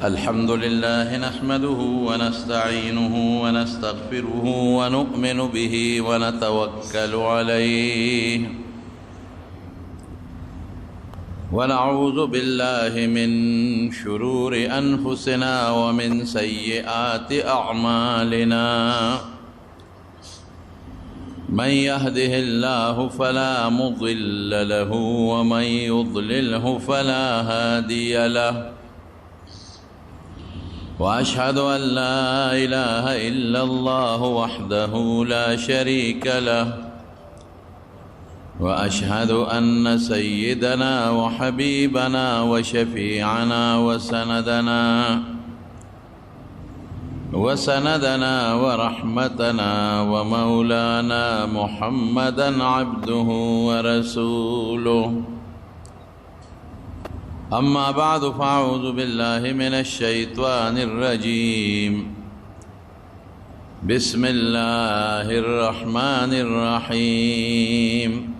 الحمد لله نحمده ونستعينه ونستغفره ونؤمن به ونتوكل عليه ونعوذ بالله من شرور أنفسنا ومن سيئات أعمالنا من يهده الله فلا مضل له ومن يضلله فلا هادي له وأشهد أن لا إله إلا الله وحده لا شريك له وأشهد أن سيدنا وحبيبنا وشفيعنا وسندنا ورحمتنا ومولانا محمدا عبده ورسوله أما بعد فأعوذ بالله من الشيطان الرجيم بسم الله الرحمن الرحيم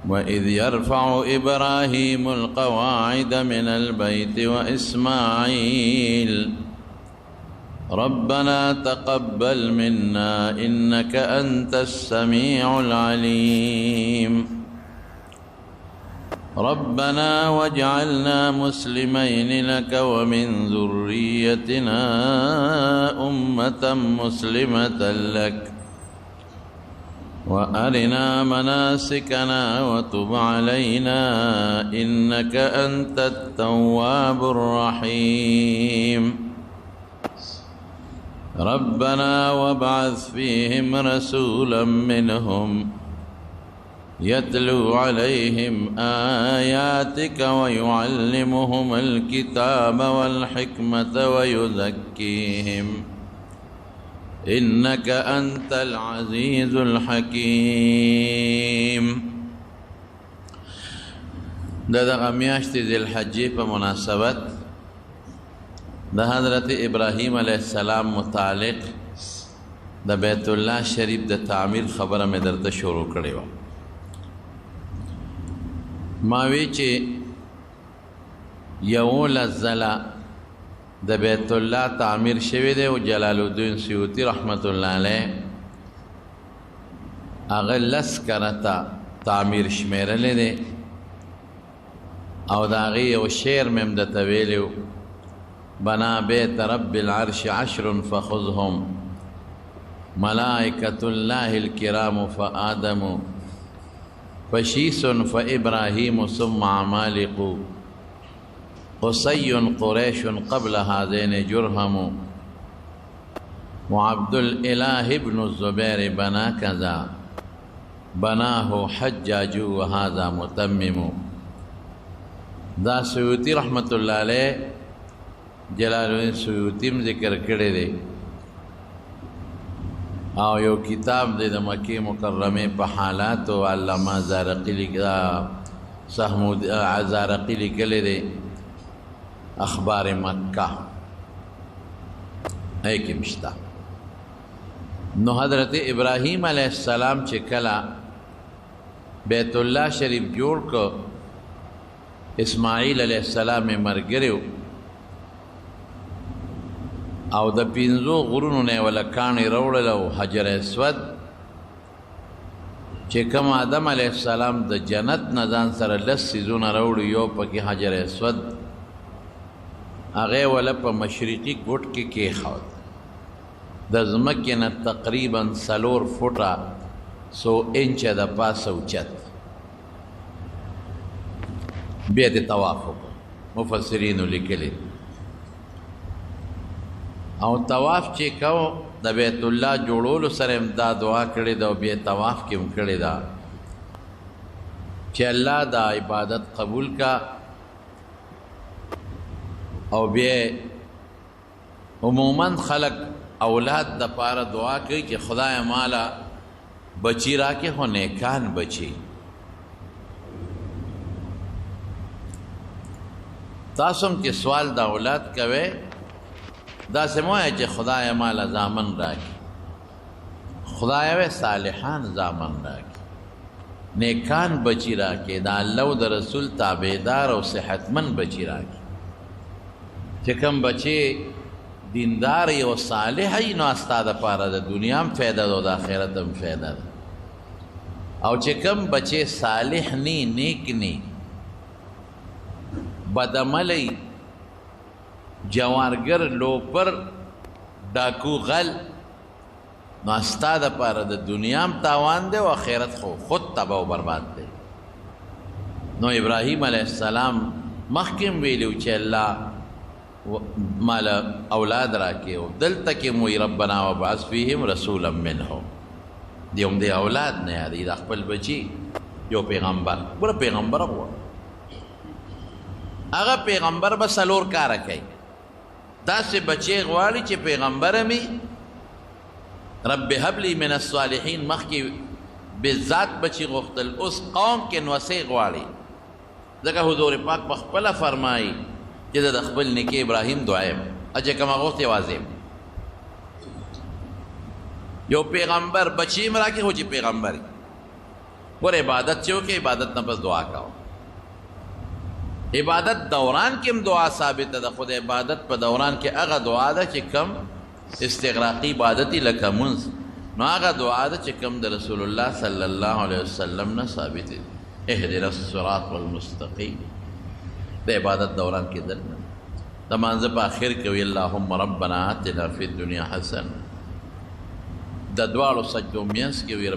وإذ يرفع إبراهيم القواعد من البيت وإسماعيل ربنا تقبل منا إنك أنت السميع العليم ربنا واجعلنا مسلمين لك ومن ذريتنا أمة مسلمة لك وأرنا مناسكنا وتب علينا إنك أنت التواب الرحيم ربنا وابعث فيهم رسولا منهم يتلو عليهم آياتك ويعلمهم الكتاب والحكمة ويزكيهم إنك أنت العزيز الحكيم. دغه میاشت ذی الحجې په مناسبت د حضرت ابراهیم علیه السلام متعلق د بیت الله شریف د تعمیر خبره مې درته شروع کړې وه. ما وی چې یولس ځله د بیت الله تعمیر شوی دی او جلال الدین سیوطي رحمت الله علیه هغه لس کرته تعمیر شمیرلی دی او د هغې یو شعر مې هم درته ویلی و بنا بیت رب العرش عشر فخذهم ملائکة الله الکرام فآدم فشیس فإبراهیم ثم عمالق قصی قریش قبل هذین جرهم وعبد الإله ابن الزبیر بنا کذا بناه حجاج وهذا متمم. دا سیوطی رحمت اللہ علیہ جلال الدین سیوطیم ذکر کړی دی او یو کتاب دی د مکې مکرمې په حالاتو علامه زارقي زارقي لیکلی دی اخبار مکه ای کې مشته. نو حضرت ابراهیم علیه السلام چې کله بیت الله شریف جوړ کو اسماعیل علیه السلام یې ملګری او د پینزو غرونو نه ولا کاڼي راوړل او حجر اسود چې کوم آدم علیه السلام د جنت نه ځان سره لس څیزونه راوړي یو پکې حجر اسود هغې ولا په مشرقي ګوټ کې کېښود د ځمکې نه تقریبا 4 فوټه 100 انچه د پاسه اوچت بیا د طواف وکړو. مفسرینو لیکلي او طواف چې کو د بیت الله جوړولو سره هم دا دعا کړې ده او بیا طواف کې هم کړې ده چې الله دا عبادت قبول کا او بیا عموما خلق اولاد د پاره دعا کوي چې خدای مالا بچی راکې خو نیکان بچی. تاسو هم چې سوال د اولاد کوئ دا سموه چې خدای مال زامن راکی خدای صالحان زامن راکی نیکان بچی راکی دا اللہ و دا رسول تابعدار و صحتمن بچی راکی چې کوم بچی دیندار او صالح ای نو ستا دپاره د دنیا هم فایده ده او د آخرت هم فایده ده او چې کوم بچی صالح نی نیک نی بدعملی جوارگر لوپر ډاکو غل نو ستا دپاره د دنیا هم تاوان دی او آخرت خود تباه و برباد دی نو ابراهیم علیه السلام مخکې ویلو چې الله مال اولاد راکې او دلته کې موی ربنا وبعث فیهم رسولا منهم دی هم د اولاد نه یادې د خپل بچي یو پیغمبر ګوره پیغمبر هغه پیغمبر به څلور کاره کوي داسې بچی غواړي چې پیغمبر می رب هب لی من الصالحین مخکې بذات بچی غوښتل اوس قوم کې نوسې غواړي ځکه حضور پاک په خپله فرمایي چې د خپل نیکه ابراهیم دعایم چې کومه غوښتې واضح یو پیغمبر بچی م راکې خو چې پیغمبر ور عبادت چې وکړې عبادت نه پس دعا کوه عبادت دوران کې هم دعا ثابته ده خو د عبادت په دوران کې هغه دعا ده چې کم استغراقي عبادتي لکه منځ نو هغه دعا ده چې کم د رسول الله صلی الله علیه وسلم نه ثابت دي اهدنا الصراط المستقیم د عبادت دوران کې درنه د مانځه په آخر کې وی اللهم ربنا آتنا فی الدنیا حسنه د دواړو سجدو منځ کې وی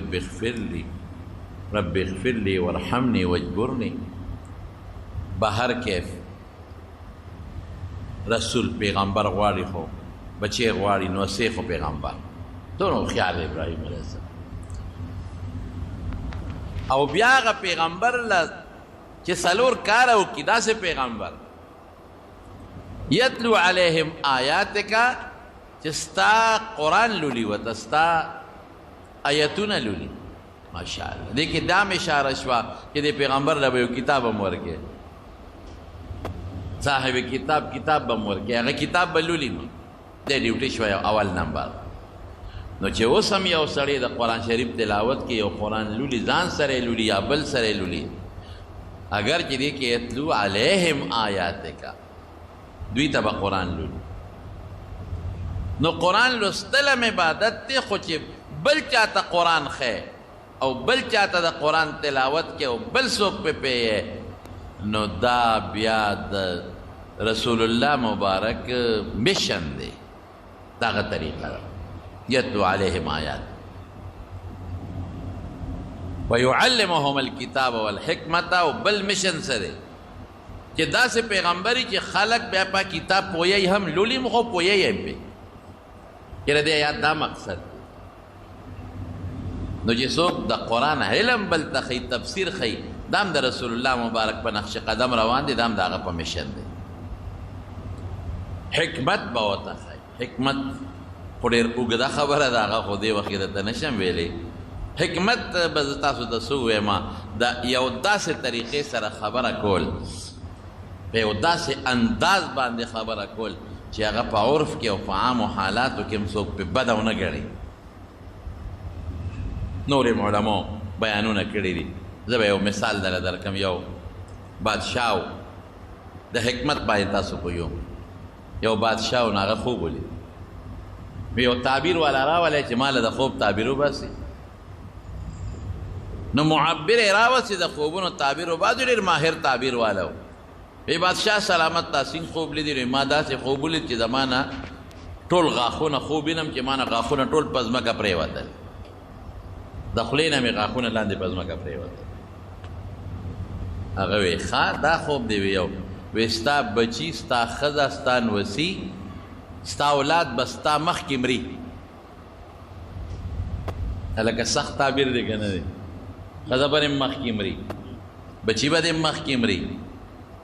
رب اغفر لی وارحمني واجبرني بهر کیف رسول پیغمبر غواړي خو بچی غواړي نو سیخو پیغمبر دونو خیال ابراهیم علیه السلام او بیا هغه پیغمبر چې څلور کاره وکړي داسې پیغمبر یتلو علیهم آیاتک چې ستا قرآن لولي ورته ستا آیتونه لولي ماشاءالله دې کې دا م اشاره شوه چې د پیغمبر له به یو کتاب هم ورکړي صاحب کتاب به م ورکړي هغه کتاب به لولي نو دی ډیوټي شوی اول نمبر نو چې اوس هم یو سړی د قرآن شریف تلاوت کې یو قرآن لولي ځان سره لولي یا بل سره لولي اگر چې دې کې یتلو علیهم آیاتک دوی ته به قرآن لولي نو قرآن لوستل هم عبادت دی خو چې بل چاته قرآن ښی او بل چاته د قرآن تلاوت کې او بل څوک پې پیې نو دا بیا د رسول الله مبارک مشن دی دغه طریقه ده یتلو علیهم آیات ویعلمهم الکتاب والحکمت او بل مشن سره چې داسې پیغمبري چې خلق بیا په کتاب پوهیږي هم لولي خو پوهیږي هم پې چې د آیات دا مقصد نو چې څوک د قرآن علم بل ته ښیي تفسیر ښیي دا هم د رسول الله مبارک په نقش قدم روان دی دا هم د هغه په مشن دی حکمت به ورته ښیي حکمت خو ډېر اوږده خبره ده هغه خو دې وخت کې درته نشم ویلی حکمت به زه تاسو ته څه ووایم د یو داسې طریقې سره خبره کول په یو داسې انداز باندې خبره کول چې هغه په عرف کې او په عامو حالاتو کې هم څوک پې بده ونه ګڼي نور علماء بیانونه کړي دي زه به یو مثال دله درکم یو بادشاه د حکمت باندې تاسو پوهیږم یو بادشاه نو هغه خوب ولید یو تعبیر والا راولی چې ماله د خوب تعبیر وباسي نو معبر یې راوسي د خوبونو تعبیر وباسي ډېر ماهر تعبیر والا و وی بادشاه سلامت تاسین خوب لیدی ما داسې خوب ولید چې زما نه ټول غاښونه خوب وینم چې ما نه غاښونه ټول په ځمکه پرېوتل د خولې نه مې غاښونه لاندې په ځمکه پرېوتل هغه وی ښه دا خوب دی وی یو وی ستا بچي ستا ښځه ستا نوسي ستا اولاد به ستا مخکې مري هلکه سخت تعبیر دی که نه دی ښځه به دې مخکې مري بچي به دې مخکې مري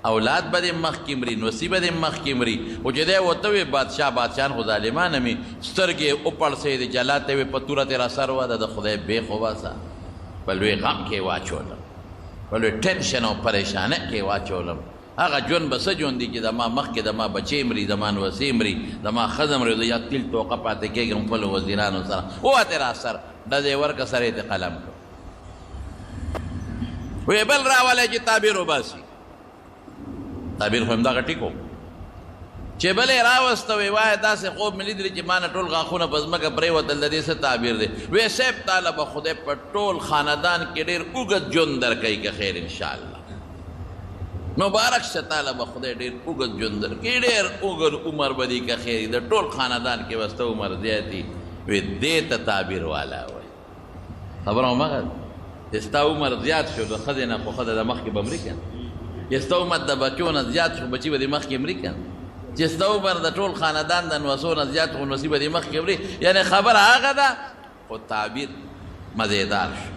اولاد به دې مخکې مري نوسي به دې مخکې مري خو چې دی ورته وی بادشاهان خو ظالمان مي سترګې وپړسېدې جلات ته وی په توره تې را سر وه د خدای بیخ وباسه په لوی غم کې واچولم په لوی ټینشن او پریشانه کې واچولم هغه ژوند به څه ژوند دی چې زما مخکې زما بچې مري زما نوسې مري زما ښځه مري زه یا تیل توقه پاتې کېږم خپلو وزیرانو سره ووتې را سر ډزې ورکه سر یې قلم کړ وی بل راولی چې تعبیر وباسي تعبیر خو همدغه ټیک و چې بلې راوسته وی وایه داسې خوب مې لیدلي چې ما نه ټول غاښونه په ځمکه پرېوتل د دې څه تعبیر دی وی صاحب تاله به خدای په ټول خاندان کې ډېر اوږد ژوند درکوي که خیر انشاءالله مبارک شه تاله به خدای ډېر اوږد ژوند درکوي ډېر اوږد عمر به دي که خیر د ټول خاندان کې به ستا عمر زیاتي وی دې ته تعبیر والا وایي خبره همغه چې ستا عمر زیات شو د ښځې نه خو ښځه د مخکې به مري که نه چې ستا عمر د بچو نه زیات شو بچي به دې مخکې مري که نه چې ستا عمر د ټول خاندان د نوسو نه زیات خو نوسي به دې مخکې مري یعنې خبره هغه ده خو تعبیر مزیدار شو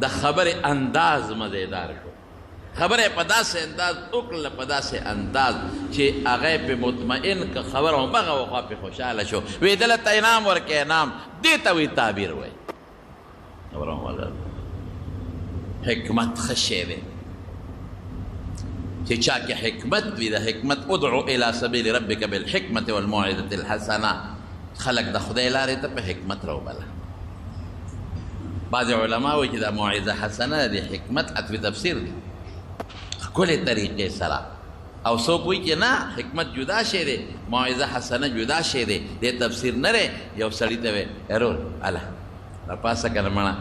د خبرې انداز مزیدار شو خبره په داسې انداز وکړله په داسې انداز چې هغه یې پې مطمئن که خبره همغه وخوا پې خوشحاله شو وی دله ته انعام ورکې انعام دې ته وی تعبیر وایي خبره همغه حکمت ښه شی دی چې چا کې حکمت وي د حکمت ادعو الى سبیل ربک بالحکمة والموعظة الحسنه خلق د خدای لارې ته په حکمت راوبله بعضې علما وایي چې دا موعظه حسنه د حکمت عطفي تفسیر دی ښکلې طریقې سره او څوک وایي چې نه حکمت جدا شی دی موعظه حسنه جدا شی دی دې تفسیر نه دی یو سړي ته وی ارول الله راپاسه که نه مړه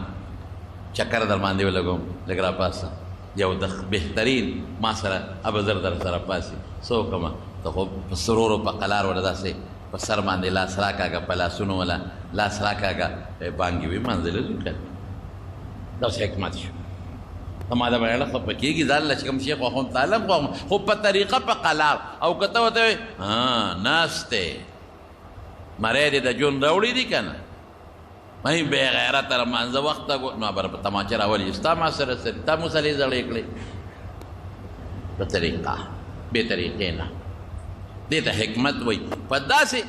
چکر در باندې ولګوم لږ راپاسه یو د بهترین ما سره ابزر در سره پاسي څه وکړمه ته خو په سرورو په قلار وله داسې په سر باندې لاس راکاږه په لاسونو وله لاس راکاږه بانګې وي منزله ځو که داسې حکمت شو ته ما د بڼېړه خفه کېږي ځان له چې کوم شیخ خوښوم تعلم خوښوم خو په طریقه په قلار او که ته ورته وایې ناست دی مری دې د ژوند راوړي دي که نه مې بې غیرته رمانځه وخت ته نو بره په تماچه راولي ستا ما سره سري تا مسلې زړې کړې په طریقه بې طریقې نه دې ته حکمت وایي په داسې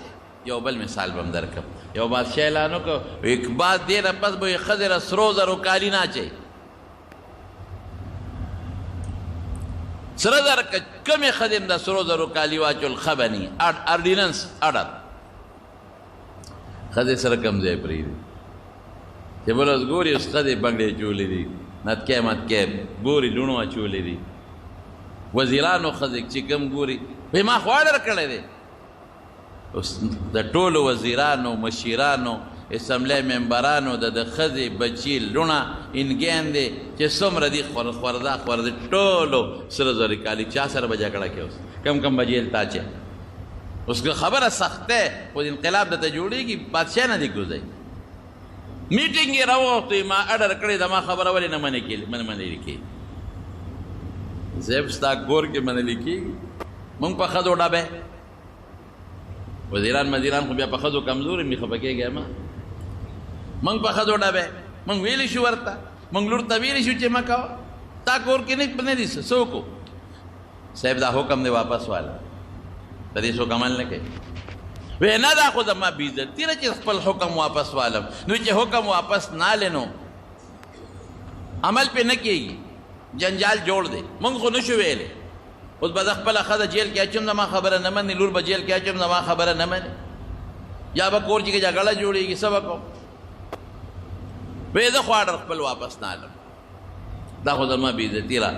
یو بل مثال به هم درکړم یو بادشاه اعلان وکړو اقبال دې نه پس به یې ښځې له سرو زرو کالي نه اچوي سره زر که کمې ښځې هم د سرو زرو کالي واچول ښه به ني اردیننس اډر ښځې سره کم ځای پرېږدي چې بل اوس ګوري اوس ښځې بنګړې اچولې دي نتکۍ متکۍ ګوري لوڼو اچولې دي وزیرانو ښځې چې کم ګوري وایي ما خو اډر کړی دی اوس د ټولو وزیرانو مشیرانو اسمبلی ممبرانو د ښځې بچي لوڼه انګیندې چې څومره دي خورده خورده ټولو سره زرې کالي چا سره به جګړه کې اوس کم کم به جیل تا چې اوس که خبره سخته خو انقلاب درته جوړېږي بادشاه نه دي کوزئ میټینګ یې راوغوښتوي ما اډر کړې ده ما خبره ولې نه منلې کېږي صاحب ستا کور کې منلې کېږي مونږ په ښځو ډبې وزیران مزیران خو بیا په ښځو کمزوري مې خفه کېږي ما مونږ په ښځو ډبې مونږ ویلی شو ورته مونږ لور ته ویلی شو چې مه کوه تا کور کې نه دي څه وکړو صاحب دا حکم دی واپس والا په دې څوک عمل نه کوي وی نه دا خو زما بېعزتي ده چې خپل حکم واپس والم نو چې حکم واپس نالې نو عمل پې نه کېږي جنجال جوړ دی مونږ خو نه شو ویلی اوس به زه خپله ښځه جیل کې اچوم زما خبره نه مني لور به جیل کې اچوم زما خبره نه مني یا به کور کې جګړه جوړېږي څه به کوم وی زه خو اډر خپل واپس نالم دا خو زما بېعزتي را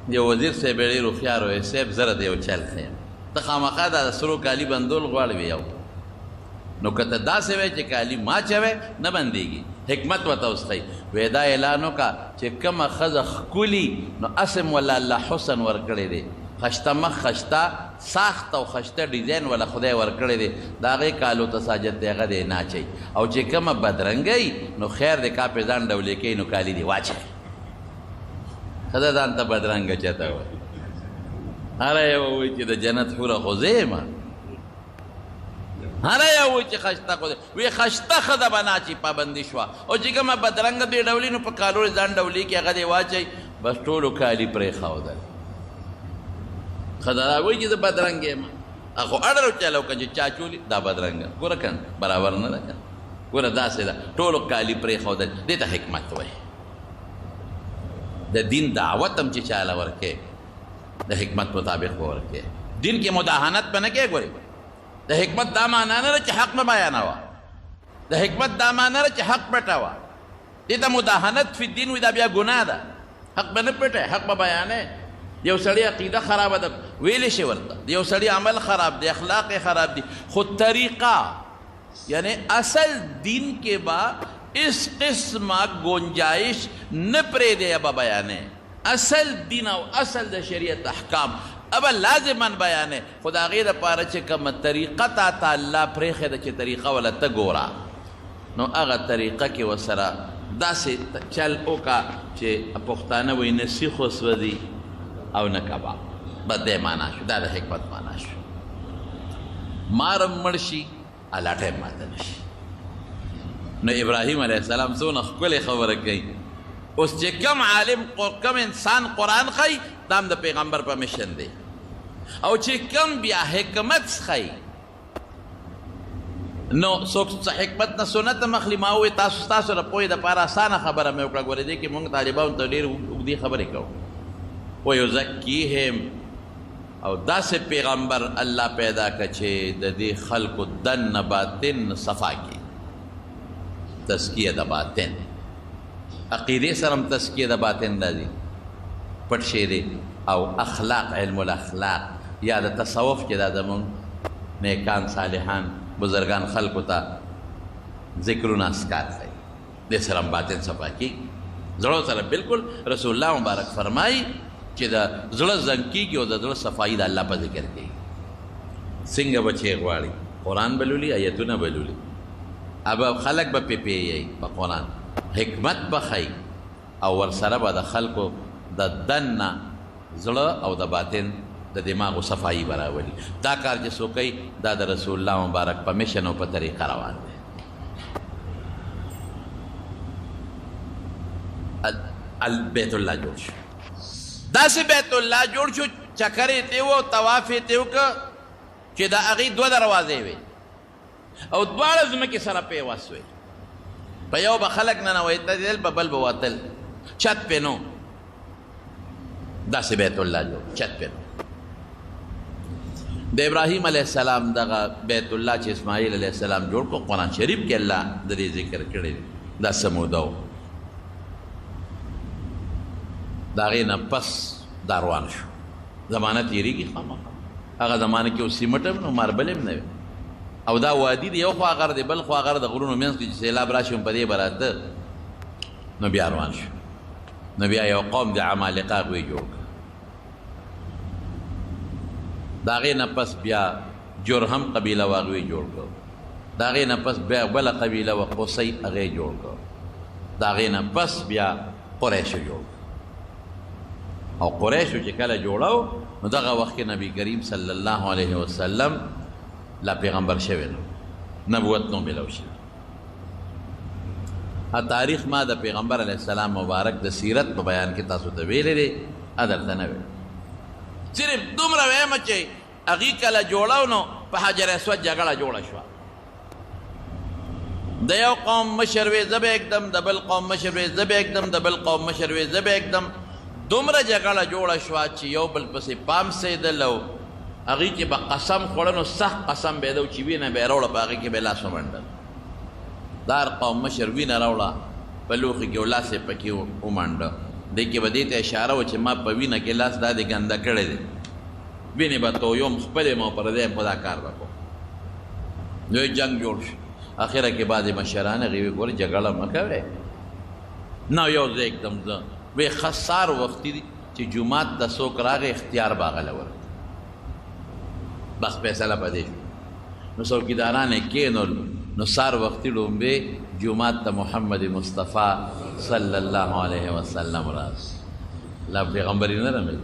یو وزیر صاحب یې ډېر هوښیار وی صاحب زه راته یو چل ښیم ته خامخا دا د سرو کالي بندول غواړې وی یو نو که ته داسې وی چې کالي ما چوی نه بندېږي حکمت ورته اوس ښایي وی دا اعلان وکړه چې کومه ښځه ښکلي نو اسم ولا الله حسن ورکړی دی خشته مخ خشته ساخت او خشته ډیزاین ولا خدای ورکړی دی د هغې کالو ته ساجد دی هغه دی نه اچوي او چې کومه بدرنګۍ نو خیر دی کا پې ځان ډولې کوي نو کالي دی واچوي ښځه ځان ته بدرنګه چېته وایي هر یو وایي چې د جنت حوره خو زه یم هر یو وایي چې خشته خو وی خشته ښځه به نه اچي پابندي شوه او چې کومه بدرنګه دوی ډولي نو په کالو ځان ډولي کې هغه دی واچوي بس ټولو کالي پرېښودل ښځه را وایي چې زه بدرنګه یم خو اډر وچاله وکړه چې چا چولي دا بدرنګه ګوره که برابر نه ده که ګوره داسې ده ټولو کالي پرېښودل دې ته حکمت وایي د دین دعوت هم چې چاله ورکې د حکمت مطابق به ورکې دین کې مداهنت به نه کې ګورې د حکمت دا معنا نه ده چې حق نه بیانوه د حکمت دا معنا ده چې حق پټوه دې ته مداهنت فی الدین وي دا بیا ګناه ده حق به نه پټوې حق به بیانې یو سړی عقیده خرابه ده ویلی شي ورته د یو سړی عمل خراب دی اخلاق خراب دی خو طریقہ یعنی اصل دین کے با اس قسم گنجائش نہ پریدے ابا بیانے اصل دین او اصل د شریعت احکام ابا لازماً بیانے خدا غیر پارا چه کم طریقہ تا اللہ پریخه ده چه طریقہ والا تا گورا نو اغا طریقہ کی وسرا دا سی چل اوکا چه پختانه وی نسیخ وسودی او نکبا بده مانا شو دا حکمت مانا شو مارم مرشی اللہ ٹائم ماتا نشی نو ابراہیم علیہ السلام سون اخکل خبر گئی اس چه کم عالم کم انسان قرآن خی دام دا پیغمبر پا مشن دے او چه کم بیا حکمت خی نو سوک حکمت نا سنت مخلی ماوی تاسو را پوی دا پارا آسانا خبر میں اکڑا گوری دے کہ مونگ طالبان تو دیر اگدی خبری کہو وَيُزَكِّيهِمْ او دا سے پیغمبر اللہ پیدا کچھے دا دی خلق دن باطن صفا کی تزکیہ دا باطن عقیدے سرم تزکیہ دا باطن دا دی پٹ شیرے او اخلاق علم الاخلاق یا دا تصوف کی دا دمون نیکان صالحان بزرگان خلق تا ذکر و ناسکار خی دے سرم باطن صفا کی زڑو سرم بالکل رسول اللہ مبارک فرمائی چې دا زړه زنګ کېږي او د زړه صفایي د الله په ذکر کوي څنګه بچی غواړي قرآن بلولي آیتونه بلولي اب خلق به پې پیږي په قرآن حکمت به ښایي او ورسره به د خلکو د دننه زړه او د باطن د دماغو صفایي به راولي دا کار چې څوک کوي دا د رسول الله مبارک په مشن او په طریقه روان دی بیت الله جوړ شو دا سی بیت اللہ جوڑ شو چکری تیو توافی تیو که چی دا اغی دو دروازے وی او دوار ازمکی سر پیواس وی پا یو با خلق ننویتا دیل پا بل بواتل چت پی نو دا سی بیت اللہ جوڑ چت پی نو دا ابراہیم علیہ السلام دا بیت اللہ چی اسماعیل علیہ السلام جوڑ کو قرآن شریف کے اللہ دری ذکر کردی دا سمودو داغی نا پس داروان شو زمانہ تیری کی خواما اگا زمانہ کی اسی مٹم نو ماربلیم نوی او دا وادی دی یو خواغر دی بل خواغر دا غرون و منس کی جسی لاب راشون پا دی برات نو بیا روان شو نو بیا یو قوم دی عمالقا کوئی جوڑ داغی نا پس بیا جرہم قبیلہ واغوی جوڑ گو داغی نا پس بیا بلا قبیلہ و قصی اغی جوڑ گو داغی نا پس بیا قریش جوڑ گو او قریشو چې کله جوړاو نو دغه وخت کې نبی کریم صلی الله علیه وسلم لا پیغمبر شوی نو نبوت نو ملو شي تاریخ ما د پیغمبر علیه السلام مبارک د سیرت په بیان کې تاسو ته ویلې دي ادرته نه ویل صرف دومره وایم چې هغې کله جوړاو نو په حجر اسود جګړه جوړه شوه د یو قوم مشر وی زه به اکدم د بل قوم مشر وی زه به اکدم د بل قوم مشر وی زه به اکدم دومره جګړه جوړه شوه چې یو بل پسې پام سیدل او هغې کې به قسم خوړه نو سخت قسم به یې دو چې وینه به یې راوړه په هغې کې به یې لاس ومنډل دا هر قوم مشر وینه راوړه په لوښي کې او لاس یې پکې ومنډه دې کې به دې ته اشاره وه چې ما په وینه کې لاس دا دې ګنده کړی دی وینې به تویم خپلې ما پردی په دا کار به کوم لوی جنګ جوړ شو اخره کې بعضې مشران هغې ویې ګورې جګړه مه کوئ نه یو زه एकदम زه وی خسار وقتی دی چې جماعت د څوک راغی اختیار باغله ورته بس فیصله پدې شو نو څوکیداران یې کېنول نو سار وقتی ډومبې جماعت ته محمد مصطفی صلی الله علیه وسلم راز لا پیغمبري نه رمل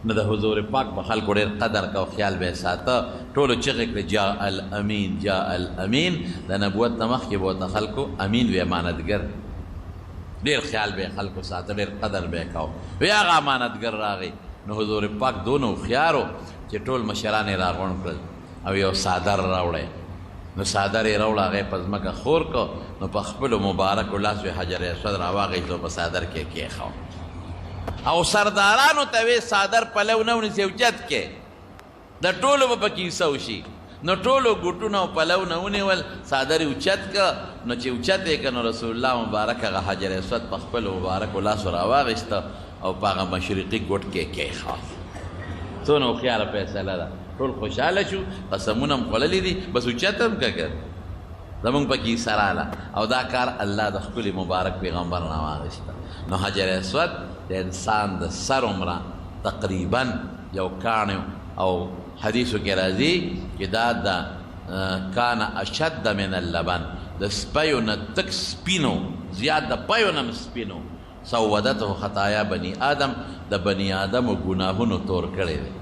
نه د حضور پاک په خلکو ډېر قدر کا او خیال به ساته ټولو چغې کړې جاء الامین جاء الامین د نبوت نه مخکې به ورته خلکو امین وی امانتګر ډیر خیال به خلکو ساته ډیر قدر به کاو وی هغه امانتګر راغی نو حضور پاک دونو خيارو چې ټول مشران یې راغون کړل او یو صادر راوړی نو صادر یې راوړه هغه په ځمکه خور کو نو په خپلو مبارکو لاسو یې حجر اسود راواخیستو په صادر کې کېښاو او سردارانو ته وی صادر پلو نه ونیسئ اوچت کې د ټولو به پکې حصه وشي نو ټولو ګوټونه او پلو نه ونیول صادر یې اوچت که نو چې اوچت یې که نو رسول الله مبارک هغه حجر اسود په خپلو مبارکو لاسو راواخیسته او په هغه مشرقي ګوټ کې کېښود. څونه هوښیاره فیصله ده. ټول خوشحاله شو، قسمونه هم خوړلي دي، بس اوچت هم که زمونږ پکې سراله او دا کار الله د ښکلي مبارک پیغمبر نه واخیسته. نو حجر اسود د انسان د سر عمره تقریبا یو کاڼ او حدیثو کې راځي چې دا د کان اشد من اللبن، د سپیو نه تک سپینو، زیات د پیو نه هم سپینو. سودته خطایا بني آدم، د بني آدمو ګناهونو تور کړی دی.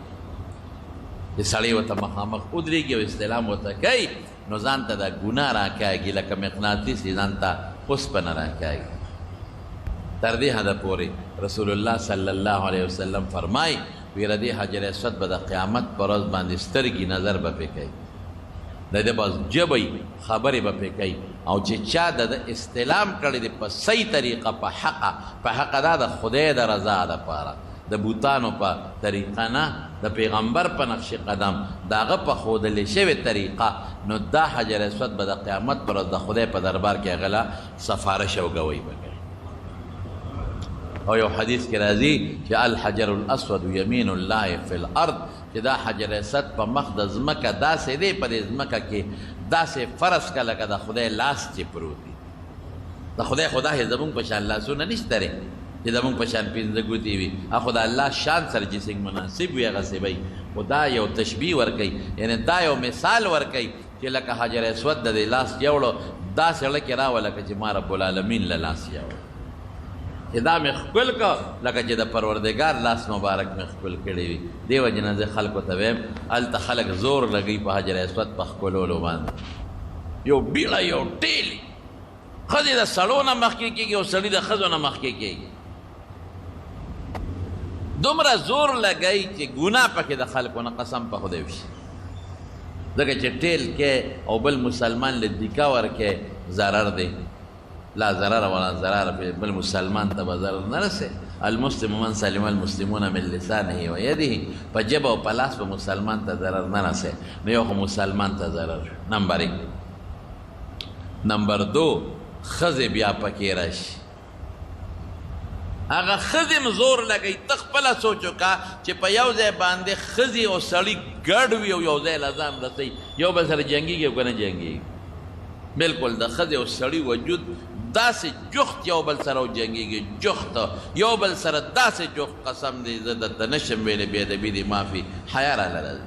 چې سړی ورته مخامخ ودرېږي او استلام ورته کوي نو ځان ته دا ګناه راکاږي لکه مقناطیس یې ځان ته اوسپنه راکاږي. تر دې حده پورې رسول الله صلی الله علیه وسلم فرمایي ویره دې حجر اسود به د قیامت په ورځ باندې سترګې نظر به پې کوي، د ده بس ژبه خبرې به پې کوي، او چې چا د استلام کړی دی په صحیح طریقه په حقه دا د خدای د رضا دپاره، د بوتانو په طریقه نه، د پیغمبر په نقش قدم، د هغه په ښودلې شوې طریقه، نو دا حجر اسود به د قیامت پر ورځ د خدای په دربار کې هغه له سفارش او ګوی به کوي. او یو حدیث کې راځي چې الحجر الاسود یمین الله فی الارض، چې دا حجر اسود په مخ د ځمکه داسې دی، په دې ځمکه کې داسې فرض که لکه د خدای لاس چې پروت دی. د خدای زمونږ په شان لاسونه نشته دی چې زمونږ په شان پنځه ګوتې وي، خو د الله شان سره چې څنګه مناسب وي هغسې به وي. خو دا یو تشبیه ورکوي، یعنې دا یو مثال ورکوي چې لکه حجر اسود د دې لاس یوړو داسې زړه کې راوه لکه چې ما رب العالمین له لاس یوړو، چې دا مې ښکل که لکه چې د پروردګار لاس مبارک مې ښکل کړی وي. دې وجې نه زه خلکو ته وایم هلته خلک زور لګوي په حجر اسود په ښکلولو باندې. یو بیړه یو ټیلې، ښځې د سړو نه مخکې کېږي او سړي د ښځو نه مخکې کېږي. دومره زور لګوي چې ګناه پکې د خلکو نه قسم په خدای وشي، ځکه چې ټیل کې او بل مسلمان له دیکا ورکې ضرر دی. لا ضرر ولا ضرر، بل مسلمان ته به ضرر نه رسې. المسلم من سلم المسلمون من لسانه و یده، په ژبه او په لاس به مسلمان ته ضرر نه رسې. نو یو خو مسلمان ته ضرر. نمبر 1. نمبر 2 ښځې بیا پکې راشي. هغه ښځې م زور لګوي. ته خپله سوچ وکړه چې په یو ځای باندې ښځې او سړي ګډ وي او یو ځای له ځان رسوي، یو بل سره جنګېږي او که نه جنګېږي. بلکل د ښځې او سړي وجود داسې جخت یو بل سره جنګېږي، جخت یو بل سره داسې جخت، قسم دی زه درته نشم ویلی، بې ادبي دی معافي، حیا راله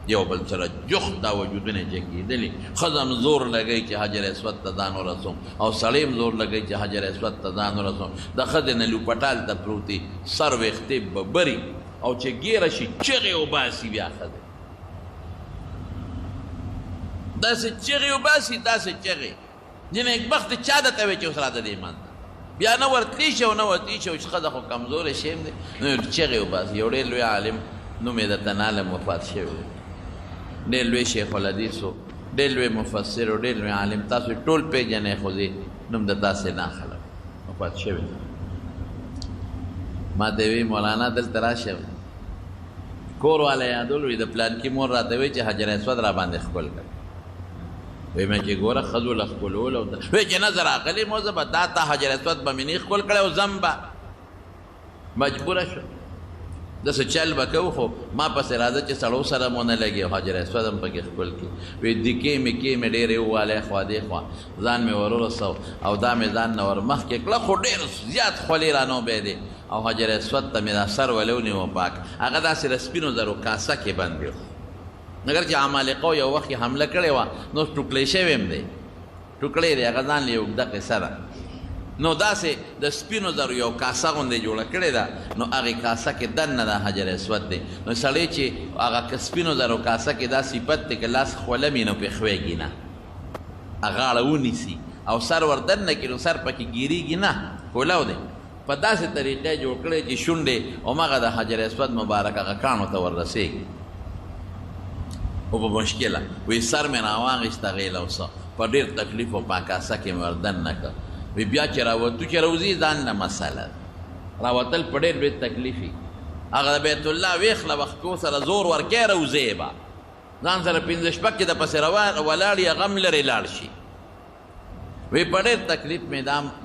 یو بل سره جخت دا وجودونه جنګېدلي. ښځه هم زور لګوي چې حجر اسود ته ځان ورسوم، او سړی هم زور لګوي چې حجر اسود ته ځان ورسوم. د ښځې نه لوپټال ته پروتي، سر ویښتې ببري، او چې ګیره شي چغې وباسي بیا ښځې، داسې چغې وباسي، داسې چغې چې نیکبخته چا درته وایي چې اوس راته دې ایمان ته بیا نه ورتلی شي او نه ورتلی شي، او چې ښځه خو کمزوری شی هم دی، نو چغې وباسي. یو ډېر لوی عالم نوم یې درته نالم وفات شوی دی، ډېر لوی شیخ الحدیث و، ډېر لوی مفسر و، ډېر لوی عالم، تاسو ټول پېژنئ، خو زه نوم د تاسې نه اخلم، وفات شوی. ما ته وی مولانا دلته راشه، کور والا یادول وي د پلانکي مور راته وایي چې حجر اسود را باندې ښکل کړه. وی مې چې ګوره ښځو له ښکلولو، وی چې نظر راغلی مو زه به دا تا حجر اسود به مې نه ښکل کړی او زم به مجبوره شو. داسې چل به کوو، خو ما پسې راځه چې سړو سره مو نه لګي او حجر اسود هم پکې ښکل کړي. وی دیکې مې ډېرې ووالی خوا دې خوا، ځان مې ور ورسو او دا مې ځان نه ور مخکې کړه، خو ډېر زیات خولې رانو بی دی، او حجر اسود ته مې دا سر ولې ونیو پاک، هغه داسې د سپینو زرو کاسه کې بند و. اگر چې عمالقو یو وخت حمله کړې وه نو ټوکلی شوی هم دی، ټوکلی دی، هغه ځان له یې اوږده قصه ده. نو داسې د سپینو زرو یو کاسه غوندې جوړه کړې ده، نو هغې کاسه کې دننه دا حجر اسود دی. نو سړی چې هغه سپینو زرو کاسه کې دا صفت دی که لاس خوله مي نو پې ښویږي نه، غاړه ونیسي او سر ور دننه کړي نو سر پکې ګیریږي نه، کولو دی. په داسې طریقې جوړ کړی چې شونډې همغه د حجر اسود مبارک هغه کاڼو ته ور رسېږي. او په مشکله وی سر مې راواغېست هغې لوسه، په ډېر تکلیف او په کاسه کې مې ور دننه کړ. وی بیا چې راوتو چې روځي ځان نه مسله راوتل په ډېر بې تکلیفي، هغه د بیت الله ویښ له وختو سره زور ورکې روځې به ځان سره پنځه شپږ کې د پسې روان ولاړ یې غم لرې لاړ شي. وی په ډېر تکلیف مې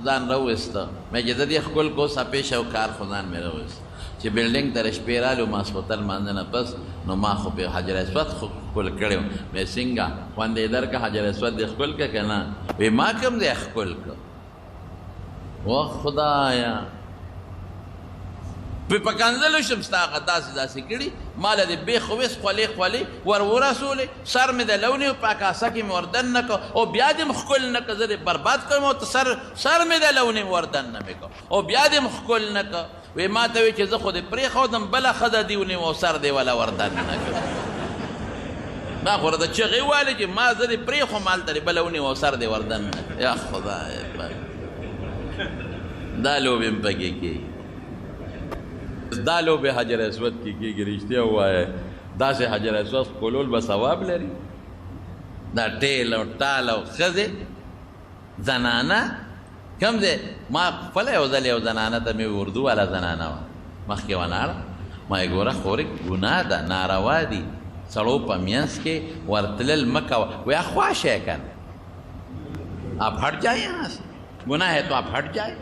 ځان راوویسته مې چې د دې ښکل کو سپېش او کار خو ځان مې راوویست چې بلډینګ ته شپې رالو ماسخوتن لمانځه نه پس نو ما خو په حجر اسود خو ښکل کړی وم مې څنګه خوند یې درکړه حجر اسود دې ښکل کړه که نه وی ما کوم دی ښکل کړه و خدایا په کنځلو شم ستا هغه داسې داسې کړي ما له دې بېخ ویس خولې خولې ور ورسولې سر مې د لونې په کاسه کې مې وردن نه کړ او بیا دې م ښکل نه کړ زه دې برباد کړم او سر مې د لونې وردن نه مې کړ او بیا دې م ښکل نه کړ وی ما ته وی چې زه خو دې پرېښودم بله ښځه دې ونیو او سر دې وله وردن نه کړ ما خو راته چغې والې چې ما زه دې پرېښوم هلته دې بله ونیو او سر دې وردن نه کړ یا خدای پاک دا لوبې م پکې کېږي دا لوبې حجر اسود کې کېږي رښتیا ووایه داسې حجر اسود ښکلول به ثواب لري دا ټیل او ټال او ښځې زنانه کم دی ما خپله یو ځل یو زنانه ته مې اردو والا زنانه وه مخکې وناړه ما یې ګوره خورې ګناه ده ناروا دي سړو په منځ کې ورتلل مه کوه وی خواش ہے کن آپ ہٹ جائیں یہاں سے گناہ ہے تو آپ ہٹ جائیں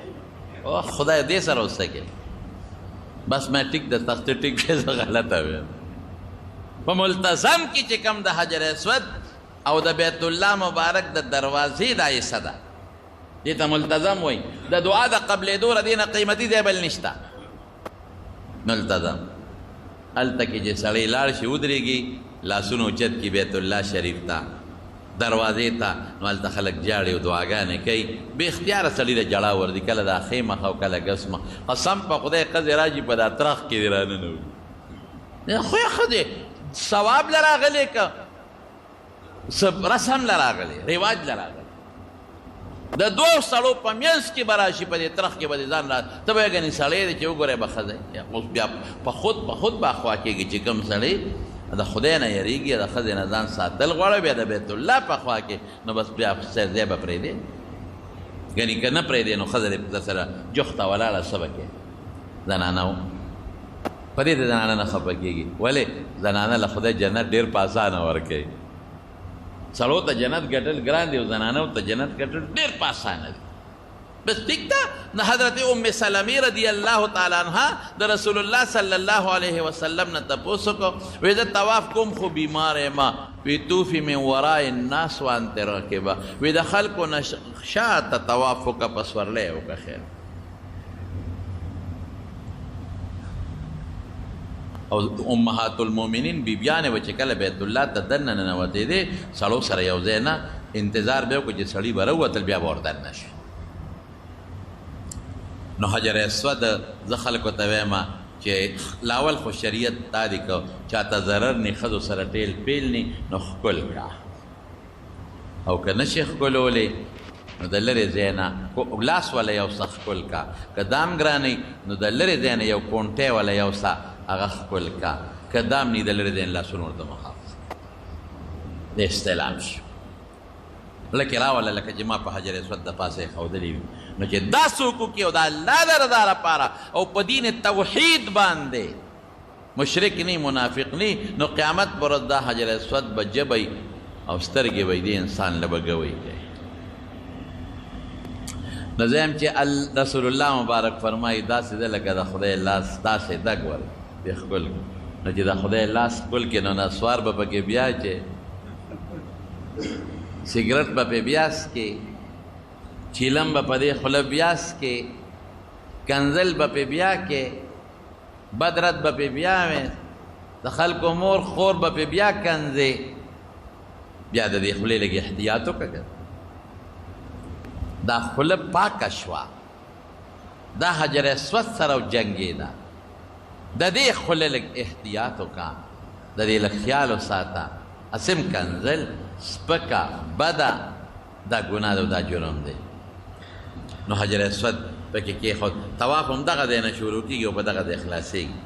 او خدای دې سره وسکې بس میں ټیک د تخته ټیک کې زه غلطه ویم په ملتزم کې چې کوم د حجر اسود او د بیت الله مبارک د دروازې دا حصه ده دې ته ملتزم وایي د دعا د قبلېدو د دې نه قیمتي ځای بل نشته ملتزم هلته کې چې سړی لاړ شي ودرېږي لاسونه اوچت کړي بیت الله شریف ته دروازې ته نو هلته خلک جاړي او دعاګانې کوي بې اختیاره سړي ته ژړا ورځي کله دا ښې مخ او کله ګس مخ قسم په خدای ښځې راشي په دا ترخ کې دې راننوځي خو یې ښه دی ثواب له راغلی که رسم له راغلی رواج له راغلی د دوو سړو په منځ کې به راشي په دې ترخ کې به دې ځان را ته به یې ګنې سړی دی چې وګورئ به ښځی اوس بیا په خود به اخوا کېږي چې کوم سړی د خدای نه یریږي د ښځې نه ځان ساتل غواړي بیا د بیت الله په خوا کې نو بس بیا ځای به پرېږدې ګنې که نه پرېږدې نو ښځه دې سره جوخته ولاړه څه به کوې زنانه و په دې د زنانه نه خفه کېږي ولې زنانه له خدای جنت ډېر په اسانه ورکوي سړو ته جنت ګټل ګران دی او زنانو ته جنت ګټل ډېر په اسانه دی بس ٹھیک تھا نہ حضرت ام سلمی رضی اللہ تعالیٰ عنہ دا رسول اللہ صلی اللہ علیہ وسلم نے تپوسو کو ویدہ طواف کم خو بیمار ما وی توفی من وراء الناس وانت راکبا ویدہ خلق و نشاءت طوافو کا پسور لے ہو کا خیر او امہات المومنین بیبیان وچے کل بیت اللہ تدنن نواتے دے سڑو سر یوزینا انتظار بیو کو جی سڑی برو تل بیا بوردن نشو نو حجر اسود زه خلکو ته وایم چې لاول خو شریعت دا دی که چاته ضرر نی ښځو سره ټیل پیل نی نو ښکل کړه او که نشي ښکلولی نو د لرې ځای نه لاس والا یو څه ښکل کا که دام ګرانئ نو د لرې ځای نه یو کونټۍ والا یو څه هغه ښکل کا که دام نی د لرې ځای نه لاسونه ورته محافظ د استعلام شو لکه راوله لکه چې ما په حجر اسود د پاسه یې ښودلي وي نو چې دا څوک وکړي او د الله د رضا لپاره او په دین توحید باندې مشرک نی منافق نی نو قیامت پر ورځ دا حجر اسود به جبی او سترګې به دې انسان له به ګوی کوي نو زم چې رسول الله مبارک فرمایي داسې ده لکه د خدای لاس داسې دګ ور دې ښکل نو چې د خدای لاس ښکل کړي نو نسوار به پکې بیا چې سګرټ به پې بیاس کې چیلم به په دې خوله بیاس کې کنزل به پې بیا کې بدرت به پې بیا وې د خلکو مور خور به پې بیا کنځې بیا د دې خولې لږ احتیاط وکړه دا خوله پاکه شوه دا حجر اسود سره جنګېده د دې خوله لږ احتیاط وکړه د دې لږ خیال وساته اسم کنزل سپکا بدا دا گناه دا جرم دی نو حجر اسود پکې کېښود طواف هم دغه دی نه شروع کېږي او په دغه دی خلاصېږي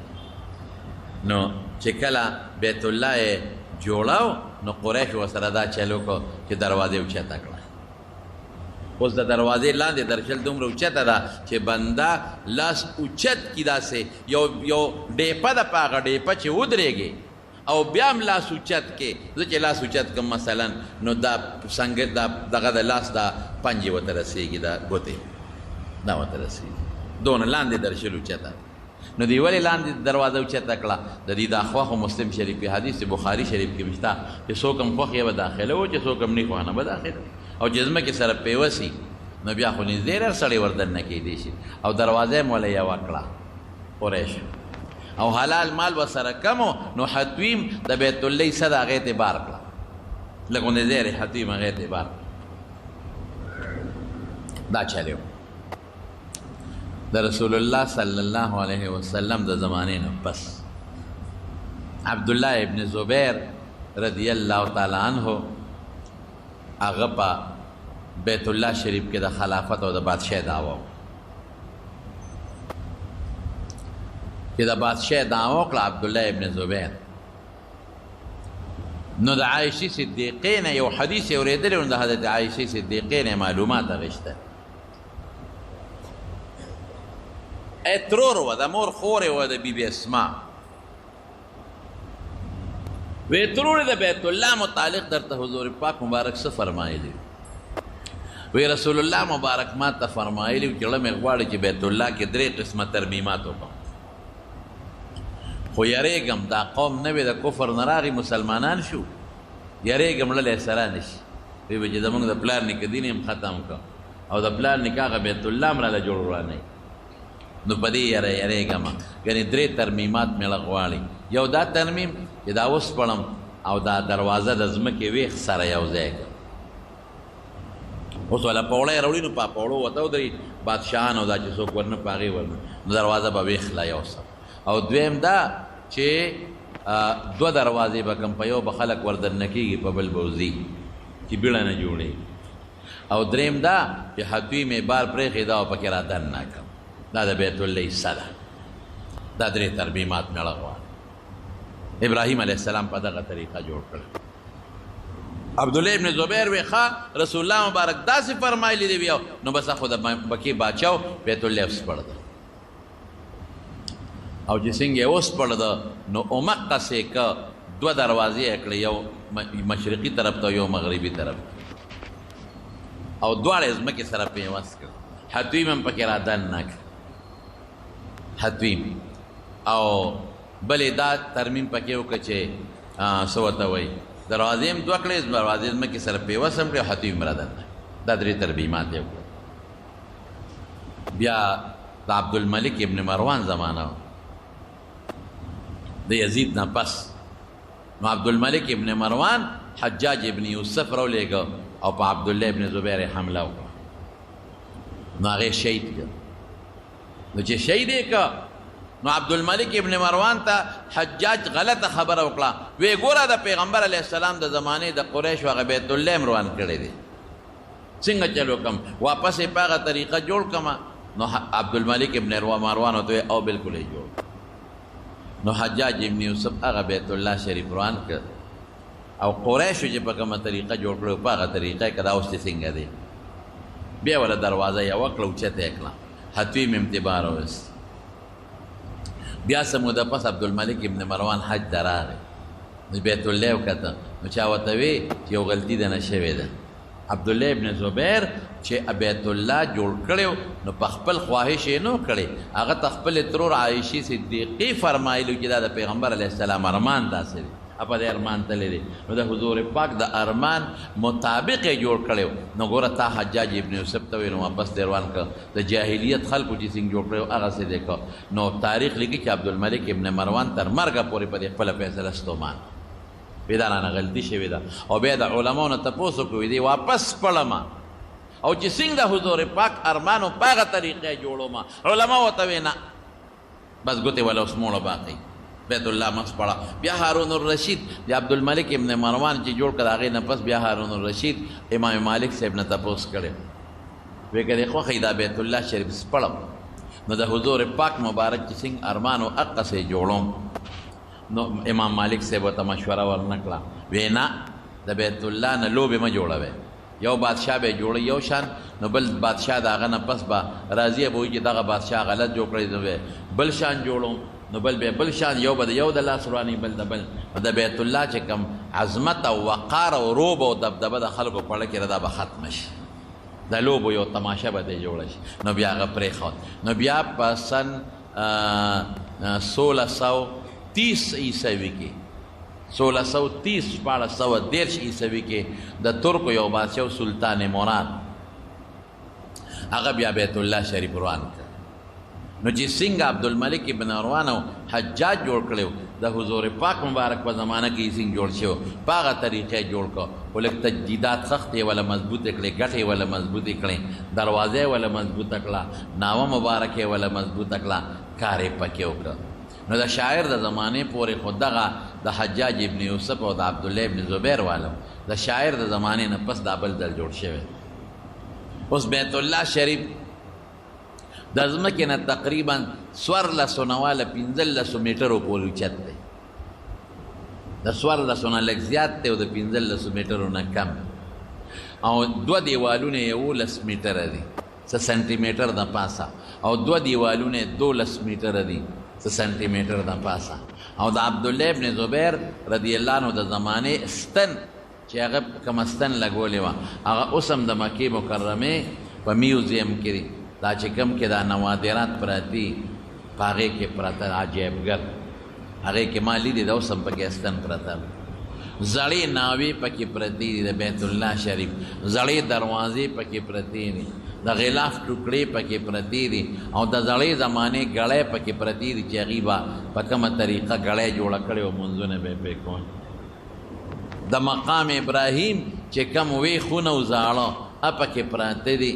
نو چې کله بیت الله یې جوړاو نو قریش ورسره دا چل وکړو چې دروازې اوچته کړه اوس د دروازې لاندې درشل دومره اوچته ده چې بنده لاس اوچت کي داسې یو ډیپه ده په هغه ډیپه چې ودرېږي او بیا هم لاس اوچت کې زه چې لاس اوچت کړم مثلا نو دا څنګه دغه د لاس دا پنجې ورته رسېږي دا ګوتې دا ورته رسېږي دونه لاندې درشل اوچته نو دی ولې لاندې دروازه اوچته کړه د دې دا خوا خو مسلم شریف کې حدیث بخاري شریف کې مشته چې څوک هم خوښ یې به داخله و چې څوک هم نه خوښ نه به داخله او چې ځمکې سره پیوسي نو بیا خو نږدې ډېر سړی وردننه کېدی شي او دروازه یې موله یوه کړه قریش او حلال مال ورسره کم و نو حتویم د بیت الله څه د هغې ته بار کړه لږ غوندې ځای حتویم هغې ته بار کړه دا چلی و د رسول الله صلی الله علیه وسلم د زمانې نه پس عبدالله ابن زبیر رضی الله تعالی عنه هغه په بیت الله شریف کې د خلافت او د بادشاہ دعوه چې د بادشاہ دعوه وکړه عبدالله ابن زبیر نو د عایشې صدیقې نه یو حدیث یې اورېدلی و د حضرت عایشې صدیقې نه معلومات اخیسته ترور وه د مور خورې وه د بیبي اسما وی ترور د بیت الله متعلق درته حضور پاک مبارک څه فرمایلی وی رسول الله مبارک ما ته فرمایلی چې زړه مې غواړي چې بیت الله کې 3 قسمه ترمیمات وکړم خو یریږم دا قوم نوې د کفر نه راغي مسلمانان شو یریږم ړلی سره نه شي وی به چې زموږ د پلار نیکه دین هم ختم کړه او د پلار نیکه هغه بیت الله هم راله جوړ ورانوي نو په دې یریږم یعنې 3 ترمیمات مې له غواړي یو دا ترمیم چې دا وسپړم او دا دروازه د ځمکې ویښ سره یو ځای کړم اوس والا پوړی راوړي نو په پوړو ورته ودري بادشاهان او دا چې څوک ورنه په هغې ورنه نو دروازه به ویښ لا یو سم او دویم دا چې 2 دروازې به کوم په یو به خلک وردننه کېږي په بل به وځي چې بیړه نه جوړېږي او دریم دا چې حتوی مې بار پرېښې دا او پکې را دننه کړم دا د بیت الله حصه ده دا 3 ترمیمات مې غواړي ابراهیم علیه السلام په دغه طریقه جوړ کړ عبدالله ابن زبیر وی ښه رسول الله مبارک داسې فرمایلی دی بیا نو بس خو د مکې بادشاه بیت الله وسپړ ده او چې څنګه یې وسپړ ده نو امقسې که 2 دروازې یې کړې یو مشرقي طرف ته یو مغربي طرف او دواړه ځمکې سره پیوست کړ حتویم هم پکې را دننه کړ حتویم او بلې دا ترمیم پکې وکړه چې څه ورته وایي دروازې هم 2 کړې دروازې ځمکې سره پیوست هم کړې او حتویم را دننه دا 3 ترمیمات یې وکړه بیا د عبدالملک ابن مروان زمانه د یزید نه پس نو عبدالملک ابن مروان حجاج ابن یوسف راولېږه او په عبدالله ابن زبیر حمله وکړه نو هغې شهید کړ نو چې شهید یې کړ نو عبدالملک ابن مروان ته حجاج غلطه خبره وکړه وی ګوره د پیغمبر علیه السلام د زمانې د قریشو هغه بیت الله هم روان کړی دی څنګه چل وکړم واپس یې په هغه طریقه جوړ کړم نو عبدالملک ابن مروان ورته وی او بلکل یې جوړ نو حجاج ابن یوسف هغه بیت الله شریف روان کړ او قریشو چې په کومه طریقه جوړ کړی په هغه طریقه یې که دا اوس چې څنګه دی بیا ولا دروازه یې وکړه اوچته یې کړه حتویم امتبار وست بیا څه موده پس عبدالملک ابن مروان حج ته راغی نو بیت الله یې وکته نو چا ورته وی چې یو غلطي دنه شوې ده عبدالله ابن زبیر چې بیت الله جوړ کړی نو په خپل خواهش یې نه کړی هغه ته خپل ترور عایشې صدیقې فرمایلو چې دا د پیغمبر علیه السلام ارمان داسې دی اپا د ارمان تللی دی نو د حضور پاک د ارمان مطابق یې جوړ کړی نو ګوره تا حجاج ابن یوسف ته وی نو واپس دې روان کړه د جاهلیت خلکو چې څنګه جوړ کړی هغسې دی کړه نو تاریخ لیکي چې عبدالملک ابن مروان تر مرګه پورې په دې خپله فیصله ستومان وی دا رانه غلطي شوې ده او بیا د علماو نه تپوس وکړو دی واپس پړم او چې څنګه د حضور پاک ارمانو په هغه طریقه یې جوړوم علما ورته وی نه بس ګوتې ولا اوس موړه باقي بیت الله مخ پړه بیا هارون الرشید د عبدالملک ابن مروان چې جوړ کړ هغې نه پس بیا هارون الرشید امام مالک صاحب نه تپوس کړی وی که دې خوښوي دا بیت الله شریف سپړم نو د حضور پاک مبارک چې څنګه ارمان او هغسې جوړوم نو امام مالک صاحب ورته مشوره ورنه کړه وی نه د بیت الله نه لوبې مه جوړوئ یو بادشاه به جوړی یو شان نو بل بادشاه د هغه نه پس به راضي به وایي چې دغه بادشاه غلط جوړ کړی نو بل شان جوړوم نو بل به بل شان یو به د یو د لاس رواني بل د بل د بیت الله چې کوم عظمت او وقار او روب او دبدبه د خلکو په اړه کې دا به ختم شي د لوبو یو تماشه به دې جوړه شي نو بیا هغه پرېښود نو بیا په سن 1630 عیسوي کې 1630 1413 عیسوي کې د ترکو یو بادشاه سلطان مراد هغه بیا بیت الله شریف روان کړ نو چې څنګه عبدالملک ابن مروان او حجاج جوړ کړو د حضور پاک مبارک په زمانه کې څنګه جوړ شو په هغه طریقې جوړ کړو ولک تجدیدات سختې ولا مضبوطې کړې ګټې ولا مضبوطې کړې دروازې ولا مضبوطه کړه ناوه مبارکې ولا مضبوطه کړه کارې پکې وکړه نو د شاعر د زمانه پورې خود دغه د حجاج ابن یوسف او د عبدالله ابن زبیر والو د شاعر د زمانه نه پس دا بل دل جوړ شوی اوس بیت الله شریف د ځمکې نه تقریبا 1400 نواله 1500 میټرو پورې اوچت دی د 1400 نه لږ زیات دی او د 1500 میټرو نه کم او دوه دیوالونه 11 میټره دي څه سنټي میټر د پاسه او دوه دیوالونه 12 میټره دي څه سنټي میټر د پاسه او د عبدالله ابن زبیر رضی الله عنه د زمانه ستن چې هغه کوم ستن لګولې وه هغه اوس هم د مکې مکرمې په میوزیم کې دي دا چې کوم کې دا نوادرات پراتی په هغې کې پراته عجیبګر هغې کې ما لیدې ده اوس هم پکې ستن پرته زړې ناوې پکې پرتې دي د بیت الله شریف زړې دروازې پکې پرتې دي د غلاف ټوکړې پکې پرتې دي او د زړې زمانې ګړۍ پکې پرتې دي چې هغې به په کومه طریقه ګړۍ جوړه کړې او منځونه به یې پې کول د مقام ابراهیم چې کوم وی خونه او زاړه پکې پراته دي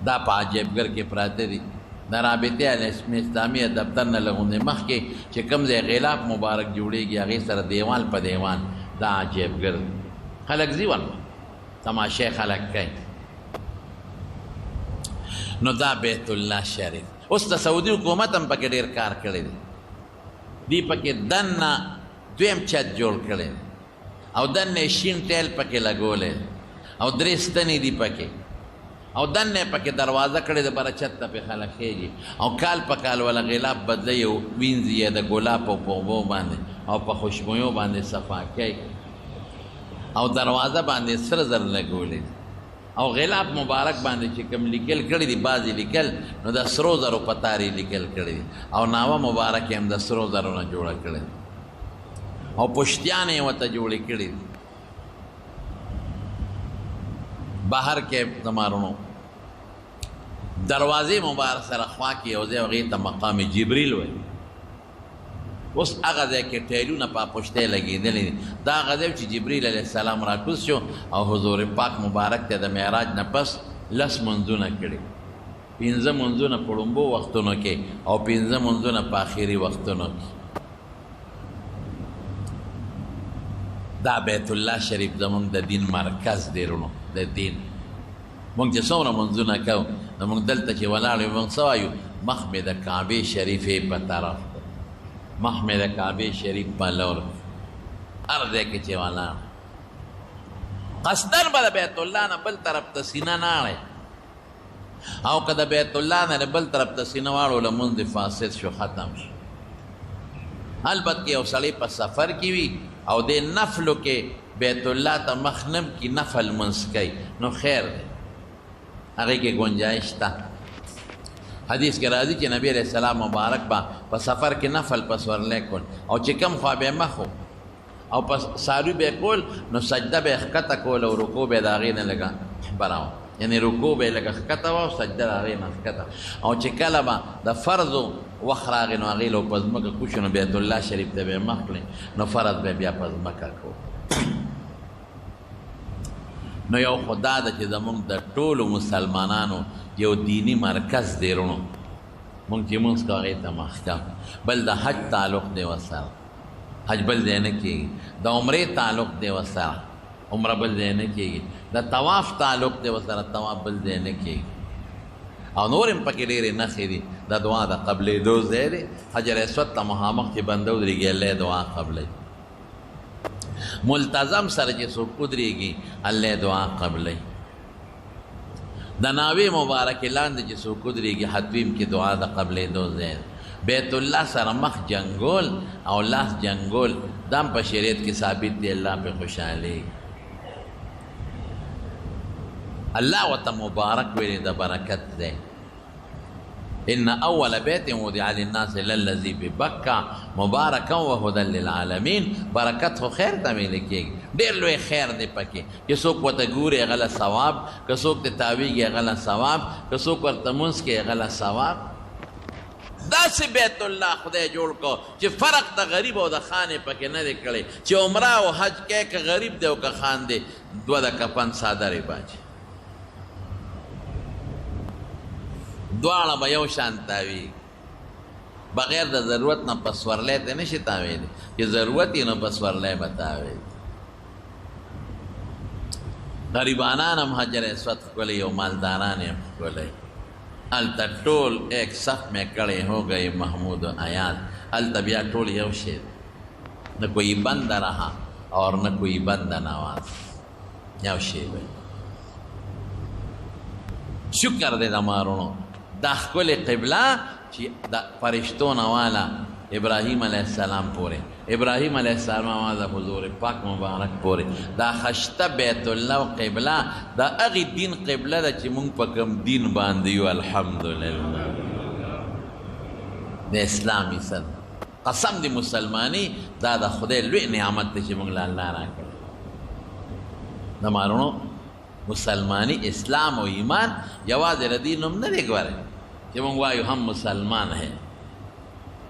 دا په عجیبګر کې پراته دي د رابطې اسلامیه دفتر نه لغونې مخکې چې کوم ځای غلاف مبارک جوړېږي هغې سره دیوال په دیوال دا عجیبګر خلک ځي ورته تماشې خلک کوي نو دا بیت الله شریف اوس د سعودي حکومت هم پکې ډېر کار کړی دی دی پکې دننه دویم چت جوړ کړی او دننه شین ټیل پکې لګولی او درې ستنې دي پکې او دننه پکې دروازه کړې ده بره چت ته پې خلک خېږي او کال په کال ولا غلاف بدلوي او وینځي یې د ګلاب او په اوبو باندې او په خوشبویو باندې صفا کوي او دروازه باندې سره زر لګولې او غلاف مبارک باندې چې کوم لیکل کړي دي بعضې لیکل نو د سرو زرو په تارې لیکل کړي دي او ناوه مبارک هم د سرو زرو نه جوړه کړې او پشتیانې یې ورته جوړې کړي دي بهر کې زمارونو دروازې مبارک سره خوا کې یو ځای هغې ته مقام جبریل وایي اوس هغه ځای کې ټیلونه په پشتۍ لګېدلي دي دا هغه ځای چې جبریل علیه السلام راکوز شو او حضور پاک مبارک ته د معراج نه پس 10 منځونه کړي 15 منځونه په لومبو وختونو کې او 15 منځونه په آخري وختونو کې دا بیت الله شریف زمونږ د دین مرکز دی رونو د دین مونږ چې څومره منځونه کوو نو مونږ دلته چې ولاړ یو مونږ څه وایو مخ مې د کعبې شریفې په طرف مخ مې د کعبې شریف په لور هر ځای کې چې ولاړ قصدن به د بیت الله نه بل طرف ته سینه نه اړی او که د بیت الله نه بل طرف ته سینه واړو لمونځ د فاسد شو ختم شو البته یو سړی په سفر کې وي او د نفلو کې بیت الله ته مخنم کی نفل منځ کوي نو خیر دی هغې کې گنجایش شته حدیث کې راځي چې نبی علیه السلام مبارک به په سفر کې نفل په سورلی کول او چې کم خوا به مخ او په ساروي به کول نو سجده به یې ښکته کول او رکوع به یې د هغې نه لږه بره وه یعنې رکوع به یې لږه ښکته وه او سجده د هغې نه ښکته او چې کله به د فرضو وخت راغی نو هغې له په ځمکه کوشو نو بیت الله شریف ته به یې مخ کړې نو فرض به بیا په ځمکه کوو نو یو خو دا ده چې زمونږ د ټولو مسلمانانو یو دینی مرکز دی رونو مونږ چې مونځ کوو هغې ته مخکم بل د حج تعلق دی ورسره حج بل ځای نه کېږي د عمرې تعلق دی ورسره عمره بل ځای نه کېږي د طواف تعلق دی ورسره طواف بل ځای نه کېږي او نور هم پکې ډېرې نښې دي د دعا د قبلېدو ځای دی حجر اسود ته مخامخ چې بنده ودرېږي الله دعا قبلوي ملتظم سره چې څوک ودرېږي الله دعا قبلوي د ناوې مبارکې لاندې چې څوک ودرېږي حتویم کې دعا د قبلېدو ځای بیت الله سره مخ جنگول او لاس جنگول دام په شریعت کې ثابت دی الله په خوشحالي الله وته مبارک ویلی د برکت دی ان اول بیت وضع للناس للذي ببکه مبارکا وهدى للعالمین برکت خو خیر ته ویل کېږي ډېر لوی خیر دی پکې چې څوک ورته ګوري هغه له ثواب که څوک ته تاویږي هغه له ثواب که څوک ورته لمونځ کوي هغه له ثواب داسې بیت الله خدای جوړ کو چې فرق د غریب او د خانې پکې نه دی کړی چې عمره او حج کوي که غریب دی او که خان دی دوه د کفن څادرې باچي دواړه به یو شان تاویږي بغیر د ضرورت نه په سورلی ته نشي تاویلی چې ضرورت یې نو په سورلی به تاویږي غریبانان هم حجر اسود ښکلی او مالداران هم ښکلی هلته ټول ایک صف میں کڑے ہو گئے محمود و ایاز هلته بیا ټول یو شی نه کوئی بند رہا اور نه کوئی بند نواز یو شی دی شکر دی د مارونو دا ښکلې قبله چې د فرشتو نه والا ابراهیم علیه السلام پورې ابراهیم علیه السلام د حضور پاک مبارک پورې دا خشته بیت الله قبله دا هغې دین قبله ده چې موږ په کوم دین باندې یو الحمدلله د اسلام عیسد قسم د مسلمانی دا د خدای لوی نعمت دی چې موږ له الله راکړی د مارونو مسلمانی اسلام و ایمان یوازې د دین نوم نه دی ګوره چې موږ وایو هم مسلمان ہے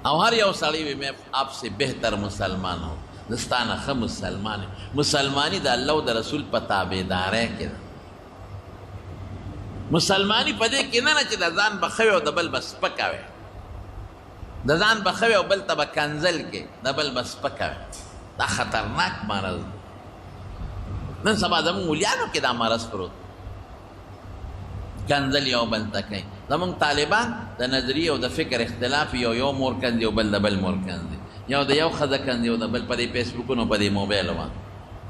او هر یو سړی وي میں آپ سے بہتر مسلمان ہوں دستانه ښه مسلمان یم مسلمانی د الله او د رسول په تابعدارۍ کې ده مسلمانی په دې کې نه چې د ځان بخوي او د بل به سپکه وي د ځان بخوي او بل ته به کنځل کې د بل به سپکه وي دا خطرناک مرض دی نن سبا زموږ مولیانو کې دا مرض پروت کنځل یو بل ته کوي زموږ طالبان د نظریې او د فکر اختلاف یو مور کندي او بل د بل مور کندي یو د یو ښځه کندي او د بل په دې فیسبوکونو په دې موبایل باندې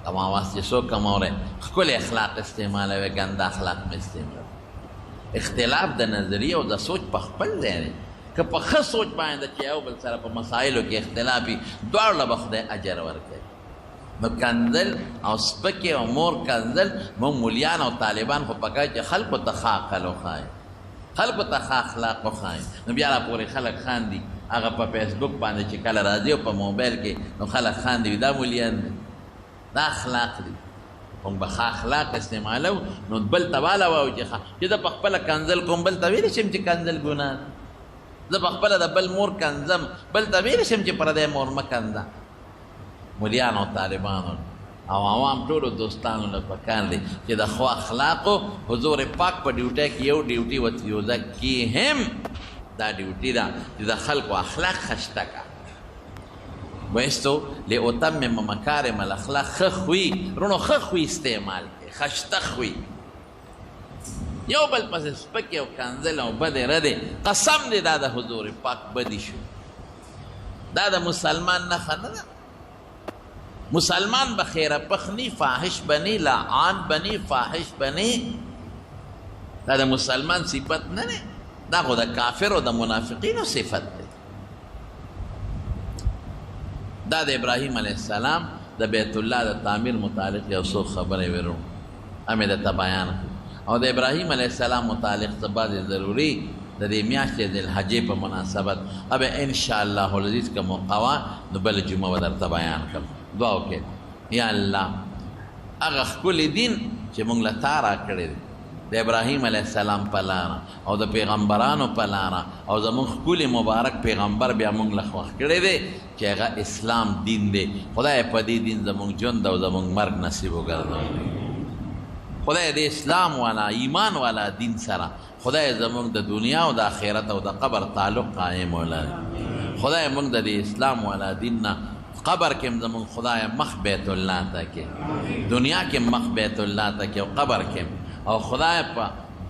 کم اواز چې څوک کم اوري ښکلې اخلاق استعمالوي ګنده اخلاق مې استعمالوي اختلاف د نظریې او د سوچ په خپل ځای دی که په ښه سوچ باندې چې یو بل سره په مسایلو کې اختلاف وي دواړو له به خدای اجر ورکوي نو کنځل او سپکې او مور کنځل موږ مولیان او طالبان خو پکار چې خلکو ته ښه عقل وښایي خلکو ته ښه اخلاق وښایي نو بیا راپورې خلک خاندي هغه په فیسبوک باندې چې کله راځي او په موبایل کې نو خلک خاندي دا مولیان دي دا اخلاق دي موږ به ښه اخلاق استعمالو نو بل ته واله وایو چې زه په خپله کنځل کوم بل ته ویلی شم چې کنځل ګناه ده زه په خپله د بل مور کنځم بل ته ویلی شم چې پردی مور مه کنځه مولیانو طالبانو او عوام ټولو دوستانو له پکار دی چې د ښو اخلاقو حضور پاک په ډیوټۍ کې یو ډیوټي وتیوزکیهم دا ډیوټي ده چې د خلکو اخلاق خشته کا وایستو لاتمم مکارم الاخلاق ښه خوی رونو ښه خوی استعمال کړئ خشته خوی یو بل پسې سپکې او کنځل او بدې ردې قسم دی دا د حضور پاک بدي شو دا د مسلمان نښه نه ده مسلمان بخیره پخنی فاحش بنی لعان بنی فاحش بنی دا د مسلمان صفت نه دی دا خو د کافر او د منافقینو صفت دی دا د ابراهیم علیه السلام د بیت الله د تعمیر متعلق یو څو خبرې ورو همې درته بیان او د ابراهیم علیه السلام متعلق څه بعضې ضروري د دې میاشتې د الحجې په مناسبت ابه انشاءالله العزیز که موقع وه نو بله جمعه به درته بیان کړم دعا وکړئ یا الله هغه ښکلی دین چې موږ له تا راکړی دی د ابراهیم علیه السلام په لاره او د پیغمبرانو په لاره او زموږ ښکلي مبارک پیغمبر بیا موږ له خوښ کړی دی چې هغه اسلام دین دی خدای په دې دین زموږ ژوند او زموږ مرګ نصیب وګرځوي خدای د اسلام والا ایمان والا دین سره خدای زموږ د دنیا او د آخرت او د قبر تعلق قائم ولري خدای موږ د اسلام والا دین نه قبر کې زمون خدای مخ بیت الله ته کې دنیا کې مخ بیت الله ته کې او قبر کې او خدای په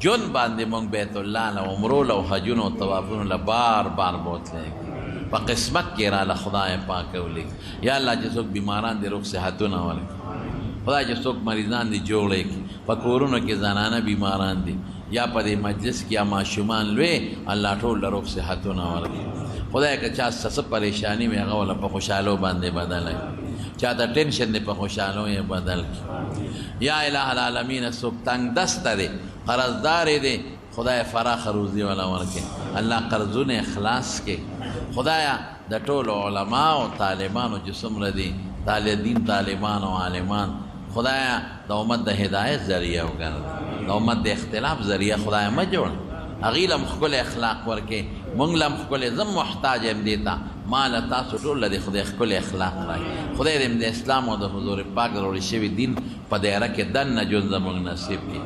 جون باندې مونږ بیت الله له عمرو له حجونو او طوافونو له بار بار بوتلې په قسمت کې را له خدای پاک ولې یا الله چې څوک بیماران دي روغ صحتونه ورکړي خدای چې څوک مریضان دي جوړ کړي په کورونو کې زنانه بیماران دي یا په دې مجلس کې یا ماشومان لوی الله ټول له روغ صحتونه ورکړي خدای که چا څه پریشاني وي هغه ولا په خوشحالو باندې بدل کړي چا ته ټینشن دی په خوشحالو یې بدل کړي یا الہ العالمین څوک تنګ دسته دی قرضدار دی خدای فراخ روزي ولا ورکړي الله قرضونه اخلاص کړي خدایا د ټولو علماو طالبانو چې څومره دي طالبان او عالمان خدایا د امت د هدایت ذریعہ وګرځه د امت د اختلاف ذریعہ خدای مه جوړ هغوی له ښکلی اخلاق ورکې موږ له ښکلی زه محتاج یم دې ته ما له تاسو ټول له د خدای ښکلی اخلاق راکړي خدای دې د اسلام او د حضور پاک راوړی شوي دین په دایره کې دننه ژوند زموږ نصیب کړي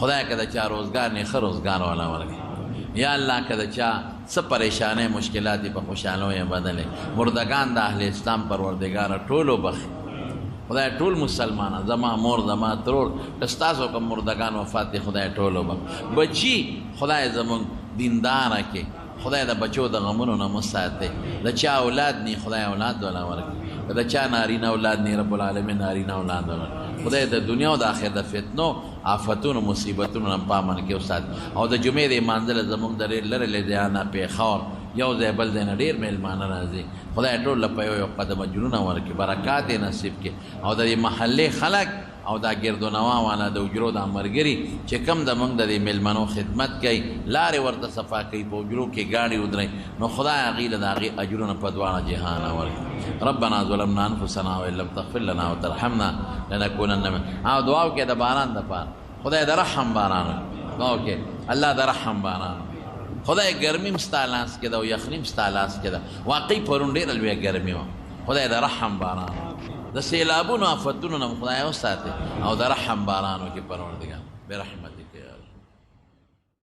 خدای که د چا روزګار نه ښه روزګار والا ورکړي یا الله که د چا څه پریشانۍ مشکلات په خوشحالو یې بدلې مردگان د اهل اسلام پروردګاره ټولو بخي خدای ټول مسلمانان زما مور زما ترور که ستاسو کوم مردگان وفات دي خدای ټولو بچي خدای زمونږ دینداره کې خدای د بچو د غمونو نه مساتې د چا اولاد نی خدای اولاد ولا ورکړي د چا نارینه اولاد نی رب العالمین نارینه اولاد ورکړي خدای د دنیا او د آخرت د فتنو آفتونو مصیبتونو نه پامن کې وسات او د جمعې د منزل زمونږ د لرې له ځایه نه پیښور یو ځای بل ځای نه ډېر میلمانه راځي خدای ټول له په یو قدمه جنونه ورکړي برکات یې نصیب کړي او د دې محلې خلک او دا گرد و نوا والا د اجرو دا مرګري چې کم د موږ د دې میلمنو خدمت کوي لارې ورته صفا کوي په اجرو کې ګاډي ودرئ نو خدای هغوی له د هغې اجرونه په دواړه جهانه ورکړي ربنا ظلمنا انفسنا وان لم تغفر لنا وترحمنا لنکونن من او دعا وکړئ د باران دپاره خدای د رحم باران وکړي دعا وکړئ الله د رحم باران خدای ګرمیم ستا لاس کې ده او یخنیم ستا لاس کې ده واقعي پرون ډېره لویه ګرمي وه خدای د رحم باران د سیلابونو آفتونو نه خدای وساتې او د رحم باران وکړي پروردګار برحمتک